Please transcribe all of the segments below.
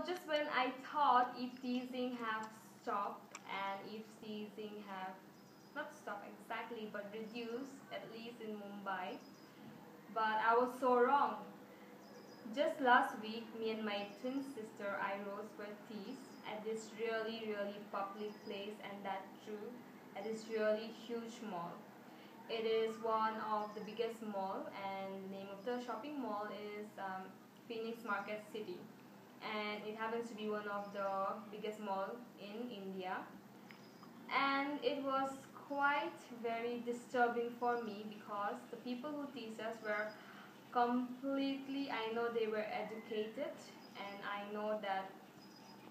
just when I thought eve-teasing have stopped and eve-teasing have not stopped exactly but reduced, at least in Mumbai, but I was so wrong. Just last week, me and my twin sister Irose were teased at this really public place, and that too at this really huge mall. It is one of the biggest mall, and the name of the shopping mall is Phoenix Market City, and it happens to be one of the biggest mall in India. And it was quite very disturbing for me because the people who teased us were completely, I know they were educated, and I know that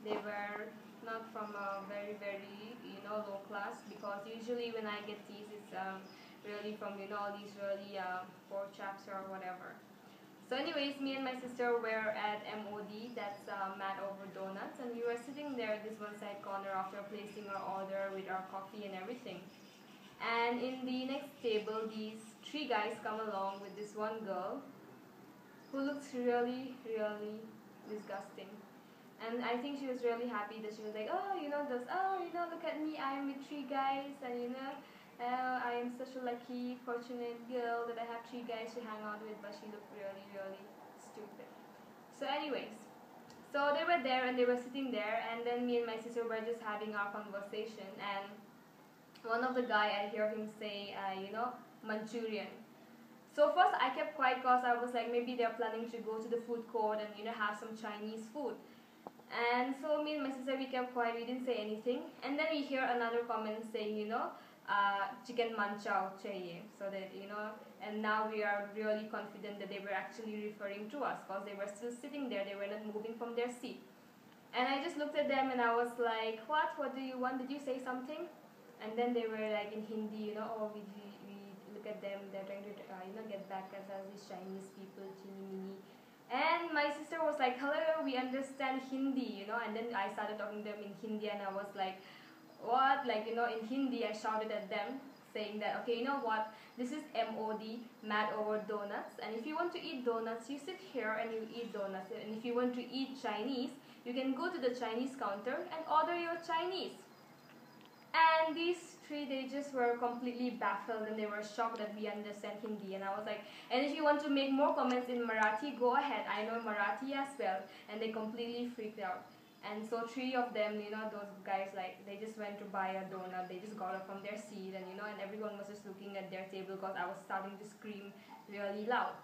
they were not from a very low class, because usually when I get teased it's really from all these really poor chaps or whatever. So anyways, me and my sister were at MOD, that's Mad Over Donuts, and we were sitting there at this one side corner after placing our order with our coffee and everything. And in the next table, these three guys come along with this one girl who looks really disgusting. And I think she was really happy that she was like, oh, look at me, I am with three guys, and I am such a lucky, fortunate girl that I have three guys to hang out with, but she looked really stupid. So anyways, so they were there and they were sitting there, and then me and my sister were just having our conversation, and one of the guy, I hear him say, Manchurian. So first I kept quiet because I was like, maybe they're planning to go to the food court and have some Chinese food. And so me and my sister, we kept quiet, we didn't say anything. And then we hear another comment saying, chicken manchow chahiye. So that, and now we are really confident that they were actually referring to us, because they were still sitting there, they were not moving from their seat. And I just looked at them and I was like, what do you want? Did you say something? And then they were like in Hindi, oh, we look at them, they're trying to, get back at us, these Chinese people, chini mini. And my sister was like, hello, we understand Hindi, and then I started talking to them in Hindi, and I was like, what? Like, in Hindi, I shouted at them, saying that, okay, you know what, this is MOD, Mad Over Donuts, and if you want to eat donuts, you sit here and you eat donuts, and if you want to eat Chinese, you can go to the Chinese counter and order your Chinese. And these three, they just were completely baffled, and they were shocked that we understand Hindi. And I was like, and if you want to make more comments in Marathi, go ahead, I know Marathi as well. And they completely freaked out. And so three of them, those guys, like, they just went to buy a donut, they just got up from their seat, and and everyone was just looking at their table because I was starting to scream really loud.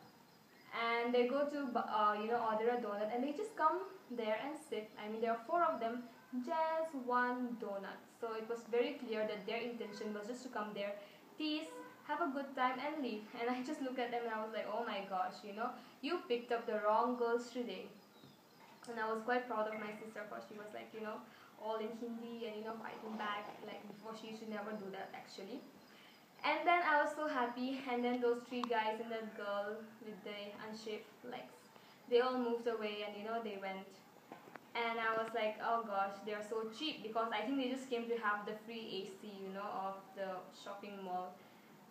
And they go to order a donut, and they just come there and sit. I mean, there are four of them, just one donut. So it was very clear that their intention was just to come there, tease, have a good time, and leave. And I just looked at them and I was like, oh my gosh, you picked up the wrong girls today. And I was quite proud of my sister, because she was like, all in Hindi and fighting back. Like, before, she should never do that actually. And then I was so happy, and then those three guys and that girl with the unshaved legs, they all moved away, and they went. And I was like, oh gosh, they are so cheap, because I think they just came to have the free AC, of the shopping mall.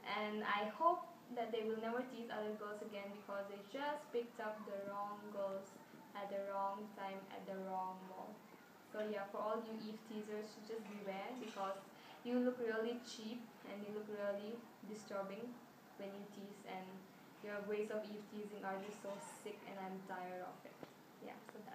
And I hope that they will never tease other girls again, because they just picked up the wrong girls at the wrong time at the wrong mall. So yeah, for all you eve-teasers, just beware, because you look really cheap and you look really disturbing when you tease, and your ways of eve-teasing are just so sick, and I'm tired of it. Yeah, so that's